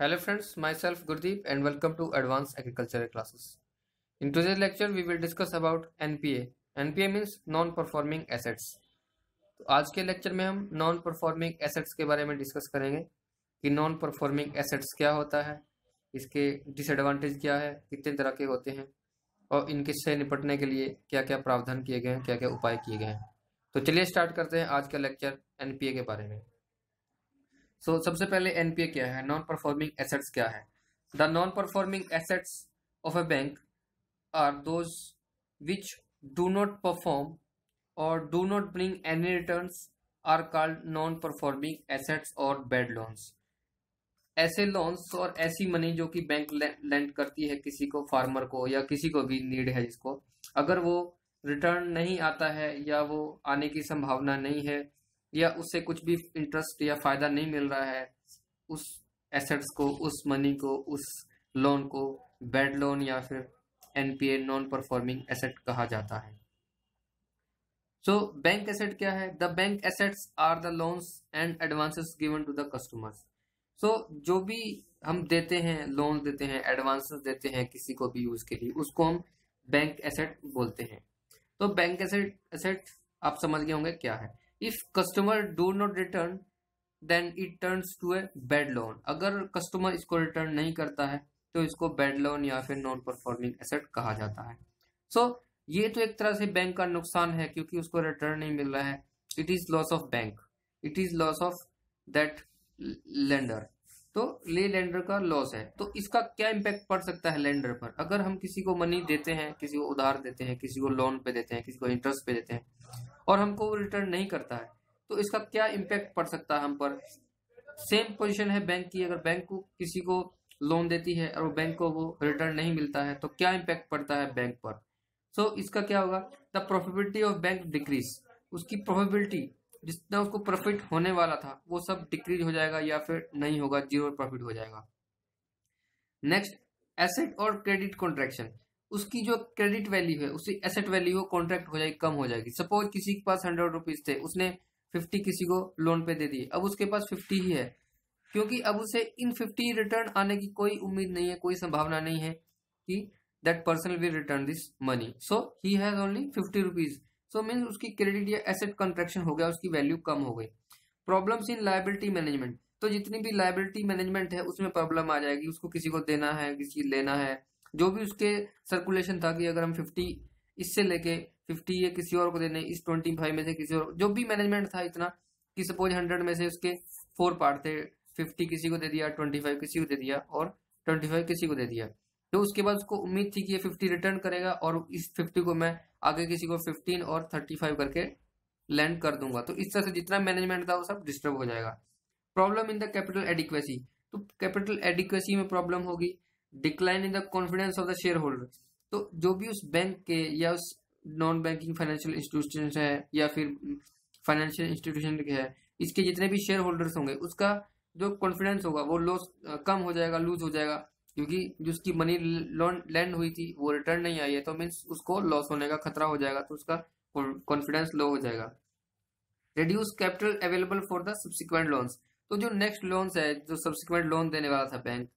Hello friends, myself Gurdeep and welcome to Advanced Agricultural Classes. In today's lecture, we will discuss about NPA. NPA means Non-Performing Assets. तो आज के lecture में हम non performing assets के बारे में discuss करेंगे कि नॉन परफॉर्मिंग एसेट्स क्या होता है, इसके डिसएडवांटेज क्या है, कितने तरह के होते हैं और इनके से निपटने के लिए क्या क्या प्रावधान किए गए हैं, क्या क्या उपाय किए गए हैं। तो चलिए स्टार्ट करते हैं आज का लेक्चर एनपीए के बारे में। सबसे पहले एनपीए क्या है, नॉन परफॉर्मिंग एसेट्स क्या है। The non performing assets of a bank are those which do not perform और do not bring any returns are called non performing assets और बैड लोन्स। ऐसे लोन्स और ऐसी मनी जो कि बैंक लेंड करती है किसी को, फार्मर को या किसी को भी नीड है जिसको, अगर वो रिटर्न नहीं आता है या वो आने की संभावना नहीं है या उससे कुछ भी इंटरेस्ट या फायदा नहीं मिल रहा है, उस एसेट्स को, उस मनी को, उस लोन को बैड लोन या फिर एनपीए नॉन परफॉर्मिंग एसेट कहा जाता है। बैंक एसेट क्या है? The bank assets are the loans and advances given to the customers. जो भी हम देते हैं, लोन देते हैं, एडवांसेस देते हैं किसी को भी यूज के लिए, उसको हम बैंक एसेट बोलते हैं। तो बैंक एसेट आप समझ गए होंगे क्या है। If customer do not return then it turns to a bad loan. अगर कस्टमर इसको रिटर्न नहीं करता है तो इसको बैड लोन या फिर नॉन परफॉर्मिंग एसेट कहा जाता है। ये तो एक तरह से बैंक का नुकसान है क्योंकि उसको रिटर्न नहीं मिल रहा है। It is loss of bank, it is loss of that lender. तो लेंडर का लॉस है। तो इसका क्या इम्पैक्ट पड़ सकता है लेंडर पर? अगर हम किसी को मनी देते हैं, किसी को उधार देते हैं, किसी को लोन पे देते हैं, किसी को इंटरेस्ट पे देते हैं और हमको वो रिटर्न नहीं करता है, तो इसका क्या इम्पैक्ट पड़ सकता है हम पर? सेम पोजीशन है बैंक की। अगर बैंक को किसी को लोन देती है और बैंक को वो रिटर्न नहीं मिलता है तो क्या इम्पैक्ट पड़ता है बैंक पर? इसका क्या होगा? The profitability of bank decrease. उसकी प्रोबेबिलिटी, जितना उसको प्रॉफिट होने वाला था वो सब डिक्रीज हो जाएगा या फिर नहीं होगा, जीरो प्रॉफिट हो जाएगा। नेक्स्ट, एसेट और क्रेडिट कॉन्ट्रैक्शन। उसकी जो क्रेडिट वैल्यू है, उसकी एसेट वैल्यू कॉन्ट्रैक्ट हो जाएगी, कम हो जाएगी। सपोज किसी के पास 100 रुपीज थे, उसने 50 किसी को लोन पे दे दिए, अब उसके पास 50 ही है क्योंकि अब उसे इन 50 रिटर्न आने की कोई उम्मीद नहीं है, कोई संभावना नहीं है कि that person will return this money. He has only 50 rupees. Means उसकी क्रेडिट या एसेट कॉन्ट्रैक्शन हो गया, उसकी वैल्यू कम हो गई। Problems in liability management. तो जितनी भी लायबिलिटी मैनेजमेंट है उसमें प्रॉब्लम आ जाएगी। उसको किसी को देना है, किसी लेना है, जो भी उसके सर्कुलेशन था कि अगर हम 50 इससे लेके 50 ये किसी और को देने, इस 25 में से किसी और, जो भी मैनेजमेंट था इतना कि सपोज 100 में से उसके 4 पार्ट थे, 50 किसी को दे दिया, 25 किसी को दे दिया और 25 किसी को दे दिया। तो उसके बाद उसको उम्मीद थी कि ये 50 रिटर्न करेगा और इस 50 को मैं आगे किसी को 15 और 35 करके लैंड कर दूंगा। तो इस तरह से जितना मैनेजमेंट था वो सब डिस्टर्ब हो जाएगा। Problem in the capital adequacy. तो कैपिटल एडिक्वेसी में प्रॉब्लम होगी। Decline in the confidence of the share holder. तो जो भी उस बैंक के या उस नॉन बैंकिंग फाइनेंशियल इंस्टीट्यूशन है या फिर फाइनेंशियल इंस्टीट्यूशन के है, इसके जितने भी शेयर होल्डर्स होंगे उसका जो कॉन्फिडेंस होगा वो लॉस कम हो जाएगा, लूज हो जाएगा, क्योंकि जो उसकी मनी लोन लैंड हुई थी वो रिटर्न नहीं आई है, तो मीन्स उसको लॉस होने का खतरा हो जाएगा, तो उसका कॉन्फिडेंस लो हो जाएगा। Reduce capital available for the subsequent loans. तो जो नेक्स्ट लोन्स है, जो सब्सिक्वेंट लोन देने वाला था बैंक,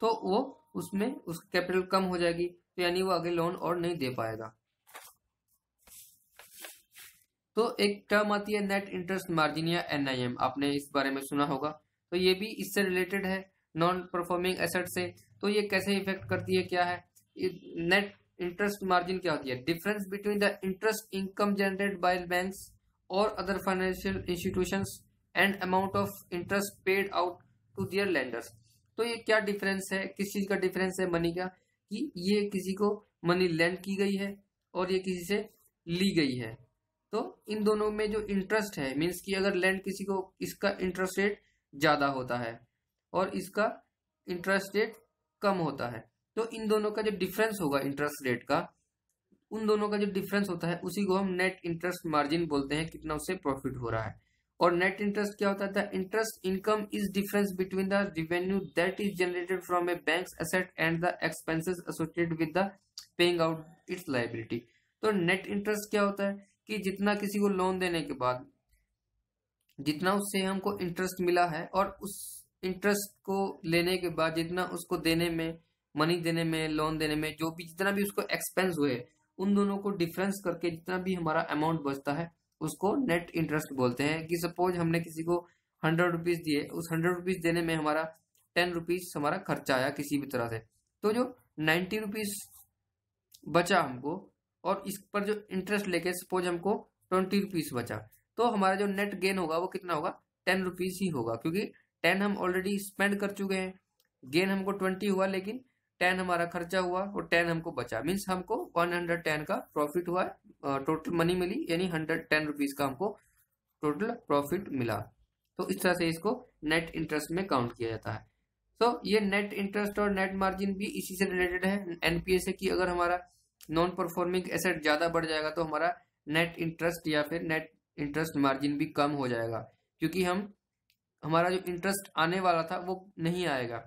तो वो उसमें उसकी कैपिटल कम हो जाएगी, तो यानी वो आगे लोन और नहीं दे पाएगा। तो एक टर्म आती है नेट इंटरेस्ट मार्जिन या एनआईएम, आपने इस बारे में सुना होगा। तो ये भी इससे रिलेटेड है, नॉन परफॉर्मिंग एसेट से। तो ये कैसे इफेक्ट करती है, क्या है? नेट इंटरेस्ट मार्जिन क्या होती है? Difference between the interest income generated by banks और other financial institutions and amount of interest paid out to their lenders. तो ये क्या डिफरेंस है, किस चीज का डिफरेंस है मनी का? कि ये किसी को मनी लेंड की गई है और ये किसी से ली गई है। तो इन दोनों में जो इंटरेस्ट है, मीन्स कि अगर लेंड किसी को, इसका इंटरेस्ट रेट ज्यादा होता है और इसका इंटरेस्ट रेट कम होता है, तो इन दोनों का जो डिफरेंस होगा इंटरेस्ट रेट का, उन दोनों का जो डिफरेंस होता है उसी को हम नेट इंटरेस्ट मार्जिन बोलते हैं, कितना उससे प्रॉफिट हो रहा है। और नेट इंटरेस्ट क्या होता है? The interest income is difference between the revenue that is generated from A banks asset and the expenses associated with the paying out it's liability. तो नेट इंटरेस्ट क्या होता है कि जितना किसी को लोन देने के बाद जितना उससे हमको इंटरेस्ट मिला है और उस इंटरेस्ट को लेने के बाद जितना उसको देने में, मनी देने में, लोन देने में, जो भी जितना भी उसको एक्सपेंस हुए, उन दोनों को डिफरेंस करके जितना भी हमारा अमाउंट बचता है उसको नेट इंटरेस्ट बोलते हैं। कि सपोज हमने किसी को 100 रुपीज दिए, उस 100 रुपीज देने में हमारा 10 रुपीज हमारा खर्चा आया किसी भी तरह से, तो जो 90 रुपीज बचा हमको, और इस पर जो इंटरेस्ट लेके सपोज हमको 20 रुपीज बचा, तो हमारा जो नेट गेन होगा वो कितना होगा, 10 रुपीज ही होगा, क्योंकि 10 हम ऑलरेडी स्पेंड कर चुके हैं। गेन हमको 20 हुआ, लेकिन 10 हमारा खर्चा हुआ और 10 हमको बचा, मीन्स हमको 110 का प्रॉफिट हुआ, टोटल मनी मिली, यानी 110 रुपीज का हमको टोटल प्रॉफिट मिला। तो इस तरह से इसको नेट इंटरेस्ट में काउंट किया जाता है। तो ये नेट इंटरेस्ट और नेट मार्जिन भी इसी से रिलेटेड है एनपीए से, कि अगर हमारा नॉन परफॉर्मिंग एसेट ज्यादा बढ़ जाएगा तो हमारा नेट इंटरेस्ट या फिर नेट इंटरेस्ट मार्जिन भी कम हो जाएगा, क्योंकि हमारा जो इंटरेस्ट आने वाला था वो नहीं आएगा।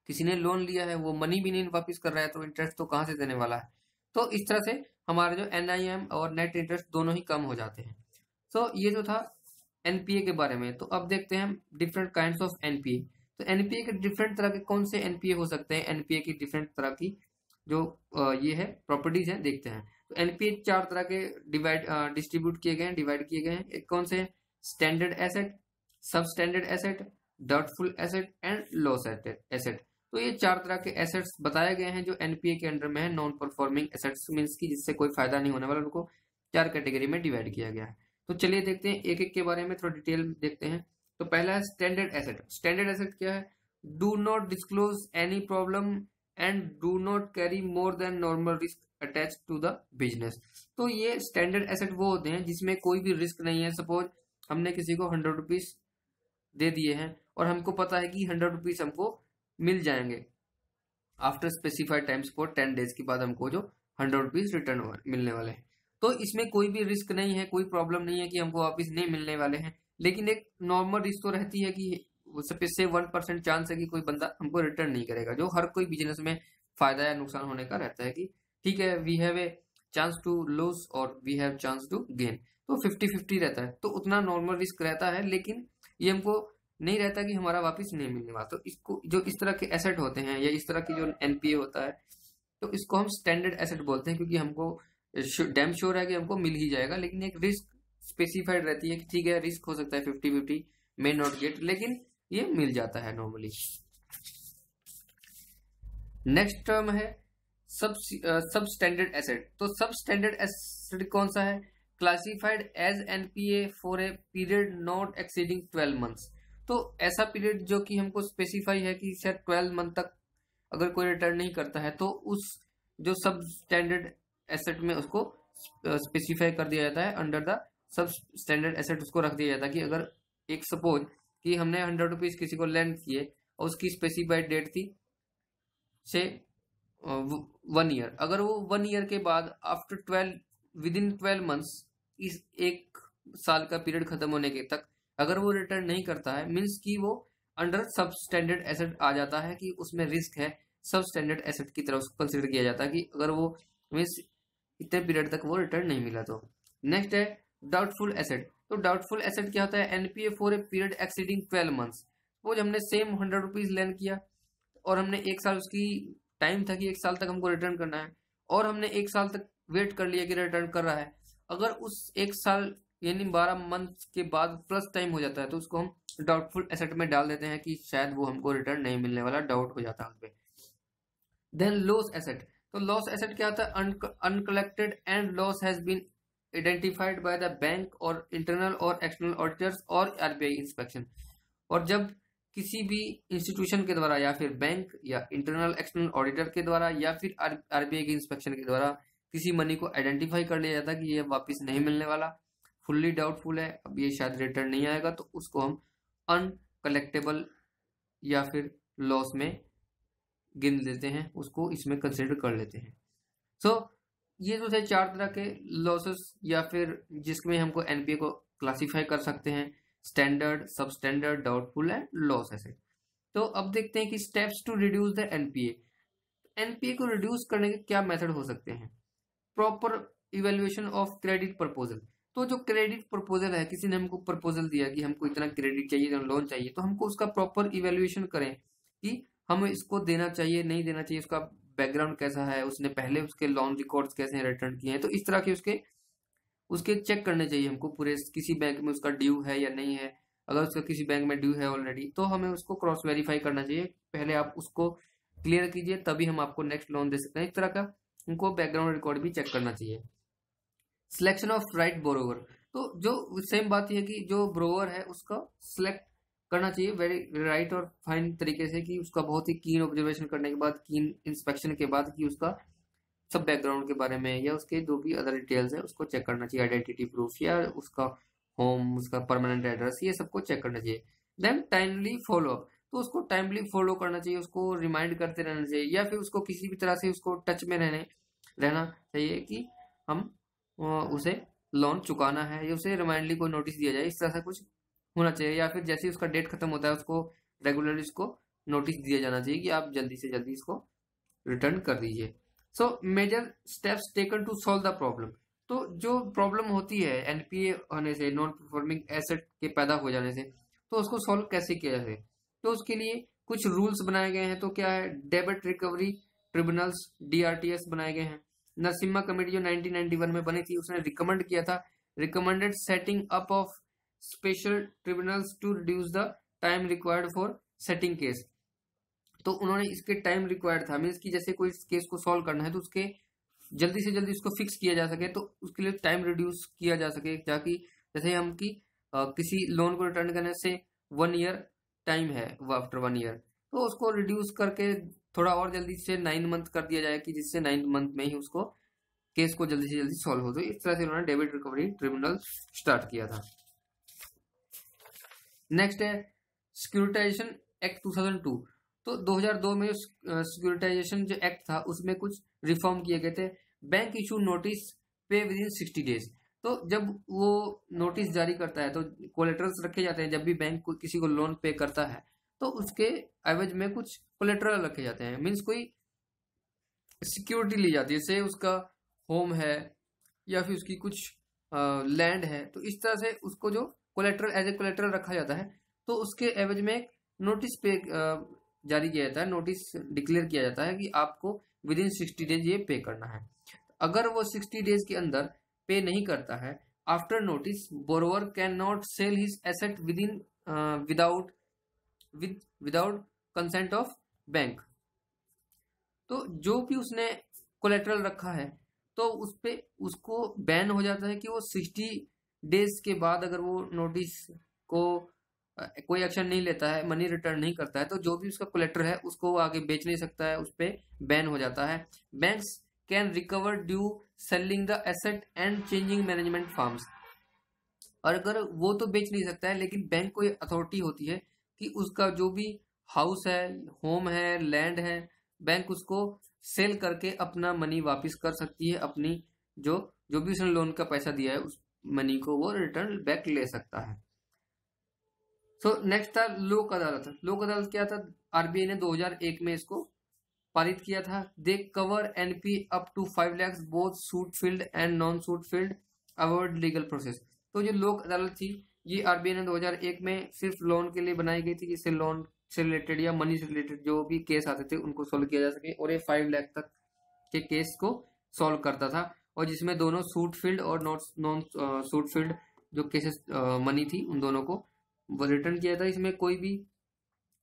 किसी ने लोन लिया है, वो मनी भी नहीं वापस कर रहा है, तो इंटरेस्ट तो कहाँ से देने वाला है। तो इस तरह से हमारा जो एनआईएम और नेट इंटरेस्ट दोनों ही कम हो जाते हैं। तो ये जो था एनपीए के बारे में। तो अब देखते हैं हम डिफरेंट काइंड्स ऑफ एनपीए। तो एनपीए के डिफरेंट तरह के कौन से एनपीए हो सकते हैं, एनपीए की डिफरेंट तरह की जो ये है प्रॉपर्टीज है, देखते हैं। तो एनपीए 4 तरह के डिस्ट्रीब्यूट किए गए हैं, डिवाइड किए गए हैं। एक कौन से, स्टैंडर्ड एसेट, सब standard asset, doubtful asset and loss asset. तो ये 4 तरह के एसेट्स बताए गए हैं जो एनपीए के अंडर में है। नॉन परफॉर्मिंग एसेट्स मींस की जिससे कोई फायदा नहीं होने वाला, उनको 4 कैटेगरी में डिवाइड किया गया है। तो चलिए देखते हैं एक एक के बारे में थोड़ा डिटेल देखते हैं। तो पहला है स्टैंडर्ड एसेट। स्टैंडर्ड एसेट क्या है, do not disclose any problem and do not carry more than normal risk attach to the business. तो ये स्टैंडर्ड एसेट वो होते हैं जिसमें कोई भी रिस्क नहीं है। सपोज हमने किसी को 100 रुपीज दे दिए हैं और हमको पता है कि 100 रुपीज हमको मिल जाएंगे after specified times for 10 days के बाद हमको जो 100 रुपीज रिटर्न मिलने वाले हैं। तो इसमें कोई भी रिस्क नहीं है, कोई प्रॉब्लम नहीं है कि हमको वापस नहीं मिलने वाले हैं, लेकिन एक नॉर्मल रिस्क तो रहती है कि से 1% चांस है कि कोई बंदा हमको रिटर्न नहीं करेगा, जो हर कोई बिजनेस में फायदा या नुकसान होने का रहता है। कि ठीक है, we have a chance to lose और we have chance to gain, तो 50-50 रहता है। तो उतना नॉर्मल रिस्क रहता है, लेकिन ये हमको नहीं रहता कि हमारा वापस नहीं मिलने वाला। तो इसको जो इस तरह के एसेट होते हैं या इस तरह की जो एनपीए होता है, तो इसको हम स्टैंडर्ड एसेट बोलते हैं, क्योंकि हमको डैम श्योर है कि हमको मिल ही जाएगा। लेकिन एक रिस्क स्पेसिफाइड रहती है कि ठीक है, रिस्क हो सकता है 50-50, मे नॉट गेट, लेकिन ये मिल जाता है नॉर्मली। नेक्स्ट टर्म है सब स्टैंडर्ड एसेट। तो सब स्टैंडर्ड एसेट कौन सा है, classified as NPA for a period not exceeding 12 months. तो ऐसा पीरियड जो कि हमको स्पेसिफाई है कि शायद 12 मंथ तक अगर कोई रिटर्न नहीं करता है, तो उस जो सब स्टैंडर्ड एसेट में उसको स्पेसिफाई कर दिया जाता है। Under the sub standard asset उसको रख दिया जाता है कि अगर एक सपोज कि हमने 100 रुपीज किसी को लेंड किए और उसकी स्पेसिफाइड डेट थी से 1 ईयर, अगर वो 1 ईयर के बाद आफ्टर विद इन 12 मंथ्स, इस 1 साल का पीरियड खत्म होने के तक अगर वो रिटर्न नहीं करता है, मीन्स कि वो अंडर सब स्टैंडर्ड एसेट आ जाता है, कि उसमें रिस्क है। सब स्टैंडर्ड एसेट की तरफ कंसिडर किया जाता है कि अगर वो मीन्स इतने पीरियड तक वो रिटर्न नहीं मिला। तो नेक्स्ट है डाउटफुल एसेट। तो डाउटफुल एसेट क्या होता है, NPA for a period exceeding 12 months. वो हमने सेम 100 रुपीज लेन किया और हमने 1 साल उसकी टाइम था कि 1 साल तक हमको रिटर्न करना है, और हमने 1 साल तक वेट कर लिया कि रिटर्न कर रहा है। अगर उस 1 साल यानी 12 मंथ के बाद प्लस टाइम हो जाता है, तो उसको हम डाउटफुल एसेट में डाल देते हैं कि शायद वो हमको रिटर्न नहीं मिलने वाला, डाउट हो जाता है उस पर। Then loss asset. तो लॉस एसेट क्या होता है, uncollected and loss has been identified by the bank or internal or external auditors or RBI inspection. और जब किसी भी इंस्टीट्यूशन के द्वारा या फिर बैंक या इंटरनल एक्सटर्नल ऑडिटर के द्वारा या फिर आरबीआई के इंस्पेक्शन के द्वारा किसी मनी को आइडेंटिफाई कर लिया जाता है कि ये वापस नहीं मिलने वाला, फुल्ली डाउटफुल है, अब ये शायद रिटर्न नहीं आएगा, तो उसको हम अनकलेक्टेबल या फिर लॉस में गिन लेते हैं, उसको इसमें कंसिडर कर लेते हैं। सो ये जो थे 4 तरह के लॉसेस या फिर जिसमें हमको एनपीए को क्लासिफाई कर सकते हैं, standard, sub standard, doubtful and loss asset. तो अब देखते हैं कि steps to reduce the NPA. NPA को रिड्यूस करने के क्या मेथड हो सकते हैं, proper evaluation of credit proposal. तो जो क्रेडिट प्रपोजल है, किसी ने हमको प्रपोजल दिया कि हमको इतना क्रेडिट चाहिए, लोन चाहिए, तो हमको उसका प्रॉपर इवेल्युएशन करें कि हमें इसको देना चाहिए नहीं देना चाहिए, उसका बैकग्राउंड कैसा है, उसने पहले उसके लोन रिकॉर्ड्स कैसे हैं, रिटर्न किए हैं, तो इस तरह के उसके चेक करने चाहिए हमको पूरे, किसी बैंक में उसका ड्यू है या नहीं है। अगर उसका किसी बैंक में ड्यू है ऑलरेडी तो हमें उसको क्रॉस वेरीफाई करना चाहिए, पहले आप उसको क्लियर कीजिए तभी हम आपको नेक्स्ट लोन दे सकते हैं। इस तरह का उनको बैकग्राउंड रिकॉर्ड भी चेक करना चाहिए। सिलेक्शन ऑफ राइट बोरोवर, तो जो सेम बात यह है कि जो ब्रोवर है उसका सिलेक्ट करना चाहिए वेरी राइट और फाइन तरीके से, कि उसका बहुत ही कीन ऑब्जर्वेशन करने के बाद, कीन इंस्पेक्शन के बाद, कि उसका सब बैकग्राउंड के बारे में या उसके जो भी अदर डिटेल्स है उसको चेक करना चाहिए, आइडेंटिटी प्रूफ या उसका होम, उसका परमानेंट एड्रेस, ये सबको चेक करना चाहिए। देन टाइमली फॉलो अप, तो उसको टाइमली फॉलो करना चाहिए, उसको रिमाइंड करते रहना चाहिए, या फिर उसको किसी भी तरह से उसको टच में रहना चाहिए कि हम उसे लोन चुकाना है, या उसे रिमाइंडली कोई नोटिस दिया जाए, इस तरह से कुछ होना चाहिए। या फिर जैसे ही उसका डेट खत्म होता है उसको रेगुलरली उसको नोटिस दिया जाना चाहिए कि आप जल्दी से जल्दी इसको रिटर्न कर दीजिए। So major steps taken to solve the problem, तो जो प्रॉब्लम होती है एनपीए होने से, नॉन परफॉर्मिंग एसेट के पैदा हो जाने से, तो उसको सॉल्व कैसे किया जाए, तो उसके लिए कुछ रूल्स बनाए गए हैं। तो क्या है, डेबिट रिकवरी ट्रिब्यूनल्स डीआरटीएस बनाए गए हैं। नरसिम्हा कमेटी जो 1991 में बनी थी उसने रिकमेंड किया था, recommended setting up of special tribunals to reduce the time required for setting case, तो उन्होंने इसके टाइम रिक्वायर्ड था, मीन्स कि जैसे कोई केस को सॉल्व करना है तो उसके जल्दी से जल्दी उसको फिक्स किया जा सके, तो उसके लिए टाइम रिड्यूस किया जा सके, ताकि जैसे हम कि किसी लोन को रिटर्न करने से 1 ईयर टाइम है, आफ्टर 1 ईयर, तो उसको रिड्यूस करके थोड़ा और जल्दी से 9 मंथ कर दिया जाए, कि जिससे 9 मंथ में ही उसको केस को जल्दी से जल्दी सॉल्व हो। तो इस तरह से उन्होंने डेबिट रिकवरी ट्रिब्यूनल स्टार्ट किया था। नेक्स्ट है सिक्योरिटाइजेशन एक्ट 2002, तो 2002 में सिक्योरिटाइजेशन जो एक्ट था उसमें कुछ रिफॉर्म किए गए थे। बैंक इशू नोटिस पे विद इन 60 डेज, तो जब वो नोटिस जारी करता है तो कोलेटरल्स रखे जाते हैं, जब भी बैंक किसी को लोन पे करता है तो उसके एवज में कुछ कोलेटरल रखे जाते हैं, मीन्स कोई सिक्योरिटी ली जाती है, जैसे उसका होम है या फिर उसकी कुछ लैंड है, तो इस तरह से उसको जो कोलेटरल एज ए कोलेटरल रखा जाता है, तो उसके एवज में एक नोटिस पे जारी किया जाता है, नोटिस डिक्लेयर किया जाता है कि आपको विद इन 60 डेज ये पे करना है। अगर वो 60 डेज के अंदर पे नहीं करता है, after notice borrower can not sell his asset with in without consent of bank, तो जो भी उसने कोलेटरल रखा है तो उस पे उसको बैन हो जाता है कि वो 60 डेज के बाद अगर वो नोटिस को कोई एक्शन नहीं लेता है, मनी रिटर्न नहीं करता है, तो जो भी उसका कोलेटर है उसको वो आगे बेच नहीं सकता है, उस पर बैन हो जाता है। Banks can recover due selling the asset and changing management firms, और अगर वो तो बेच नहीं सकता है, लेकिन बैंक को ये अथॉरिटी होती है कि उसका जो भी हाउस है, होम है, लैंड है, बैंक उसको सेल करके अपना मनी वापस कर सकती है, अपनी जो भी उसने लोन का पैसा दिया है उस मनी को वो रिटर्न बैक ले सकता है। सो नेक्स्ट था लोक अदालत। लोक अदालत क्या था, आरबीआई ने 2001 में इसको पारित किया था। They cover NP up to 5 lakh both suit filed and non suit filed avoid legal process, तो जो लोक अदालत थी ये आरबीआई ने 2001 में सिर्फ लोन के लिए बनाई गई थी, जिससे लोन से रिलेटेड या मनी से रिलेटेड जो भी केस आते थे उनको सोल्व किया जा सके, और ये 5 लाख तक के केस को सोल्व करता था, और जिसमें दोनों सूट फील्ड और नॉन सूट फील्ड जो केसेस मनी थी उन दोनों को वो रिटर्न किया था। इसमें कोई भी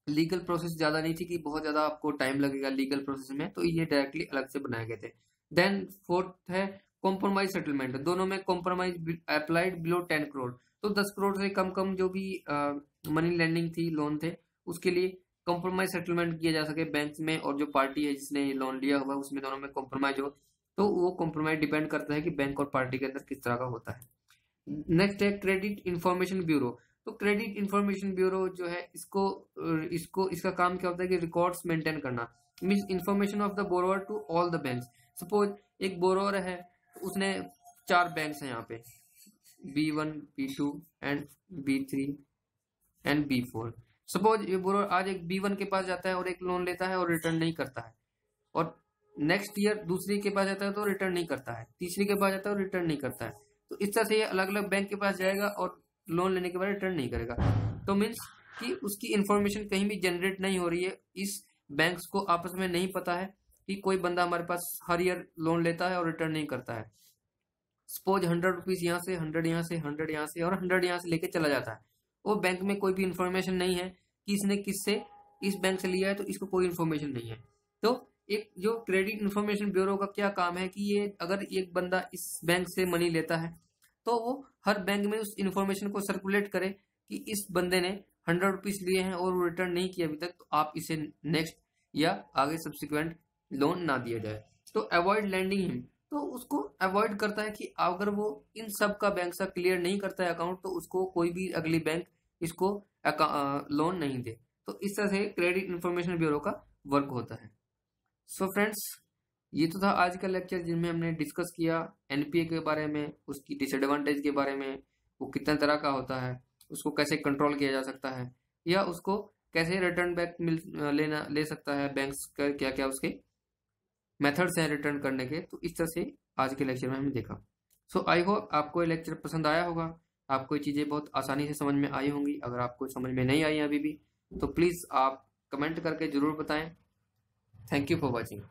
लीगल प्रोसेस ज्यादा नहीं थी कि बहुत ज्यादा आपको टाइम लगेगा लीगल प्रोसेस में, तो ये डायरेक्टली अलग से बनाए गए थे। देन फोर्थ है कॉम्प्रोमाइज सेटलमेंट, दोनों में कॉम्प्रोमाइज अप्लाइड बिलो 10 करोड़, तो 10 करोड़ से कम जो भी मनी लेंडिंग थी, लोन थे, उसके लिए कॉम्प्रोमाइज सेटलमेंट किया जा सके बैंक में, और जो पार्टी है जिसने ये लोन लिया हुआ उसमें दोनों में कॉम्प्रोमाइज हो, तो वो कॉम्प्रोमाइज डिपेंड करता है कि बैंक और पार्टी के अंदर किस तरह का होता है। नेक्स्ट है क्रेडिट इंफॉर्मेशन ब्यूरो, तो क्रेडिट इंफॉर्मेशन ब्यूरो जो है इसका काम क्या होता है कि रिकॉर्ड्स मेंटेन करना, means information of the borrower to all the banks. Suppose एक बोरोवर है, उसने 4 बैंक्स हैं यहाँ पे, B1, B2 and B3 and B4। Suppose ये बोरोवर आज एक B1 के पास जाता है और एक लोन लेता है और रिटर्न नहीं करता है, और नेक्स्ट ईयर दूसरी के पास जाता है तो रिटर्न नहीं करता है, तीसरी के पास जाता है और रिटर्न नहीं करता है, तो इस तरह से ये अलग अलग बैंक के पास जाएगा और लोन लेने के बाद रिटर्न नहीं करेगा। तो मीन्स कि उसकी इंफॉर्मेशन कहीं भी जनरेट नहीं हो रही है, इस बैंक्स को आपस में नहीं पता है कि कोई बंदा हमारे पास हर ईयर लोन लेता है और रिटर्न नहीं करता है। सपोज 100 रुपीज यहाँ से, 100 यहाँ से, 100 यहाँ से और 100 यहाँ से लेके चला जाता है। वो बैंक में कोई भी इंफॉर्मेशन नहीं है कि इसने किससे इस बैंक से लिया है, तो इसको कोई इंफॉर्मेशन नहीं है। तो एक जो क्रेडिट इंफॉर्मेशन ब्यूरो का क्या काम है कि ये अगर एक बंदा इस बैंक से मनी लेता है तो वो हर बैंक में उस इंफॉर्मेशन को सर्कुलेट करे कि इस बंदे ने 100 रुपीज लिए हैं और वो रिटर्न नहीं किया अभी तक, तो आप इसे नेक्स्ट या आगे सब्सिक्वेंट लोन ना दिया जाए। तो अवॉइड लैंडिंग हिम, तो उसको अवॉइड करता है कि अगर वो इन सब का बैंक से क्लियर नहीं करता है अकाउंट, तो उसको कोई भी अगली बैंक इसको लोन नहीं दे। तो इस तरह से क्रेडिट इंफॉर्मेशन ब्यूरो का वर्क होता है। सो फ्रेंड्स, ये तो था आज का लेक्चर जिनमें हमने डिस्कस किया एनपीए के बारे में, उसकी डिसएडवांटेज के बारे में, वो कितना तरह का होता है, उसको कैसे कंट्रोल किया जा सकता है, या उसको कैसे रिटर्न बैक ले सकता है बैंक्स का, क्या क्या उसके मेथड्स हैं रिटर्न करने के। तो इस तरह से आज के लेक्चर में हमने देखा। सो आई होप आपको ये लेक्चर पसंद आया होगा, आपको ये चीज़ें बहुत आसानी से समझ में आई होंगी। अगर आपको समझ में नहीं आई अभी भी तो प्लीज़ आप कमेंट करके ज़रूर बताएं। Thank you for watching.